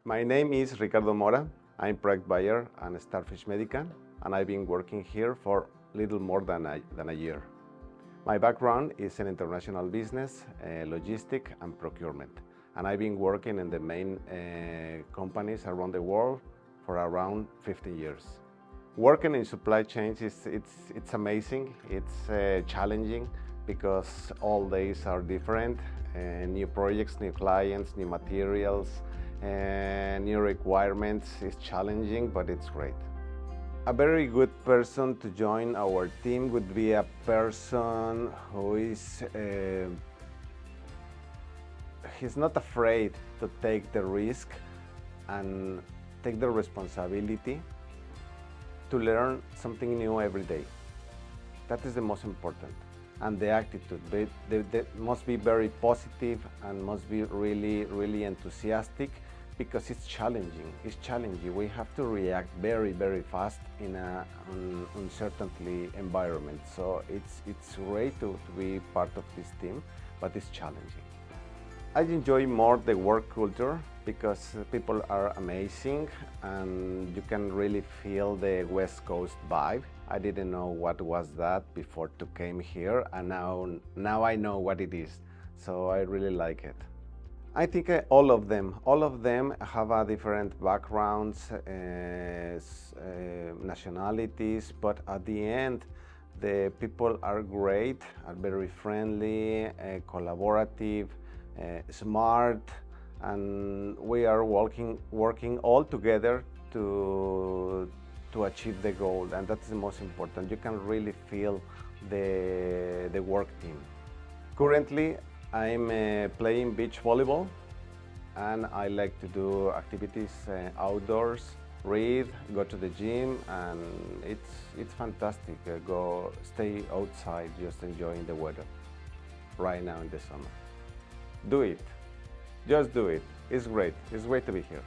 My name is Ricardo Mora. I'm product buyer at StarFish Medical, and I've been working here for little more than a year. My background is in international business, logistics, and procurement, and I've been working in the main companies around the world for around 15 years. Working in supply chains it's amazing. It's challenging because all days are different. New projects, new clients, new materials, new requirements. It's challenging, but it's great. A very good person to join our team would be a person who is he's not afraid to take the risk and take the responsibility to learn something new every day. That is the most important. And the attitude, they must be very positive and must be really enthusiastic, because it's challenging. We have to react very fast in an uncertainty environment. So it's great to be part of this team, but it's challenging. I enjoy more the work culture because people are amazing and you can really feel the West Coast vibe. I didn't know what was that before to came here, and now I know what it is. So I really like it. I think all of them have a different backgrounds, nationalities, but at the end, the people are great, are very friendly, collaborative, smart, and we are working all together to achieve the goal, and that's the most important. You can really feel the work team. Currently, I'm playing beach volleyball, and I like to do activities outdoors, read, go to the gym, and it's fantastic. Stay outside, just enjoying the weather right now in the summer. Do it. Just do it. It's great. It's great to be here.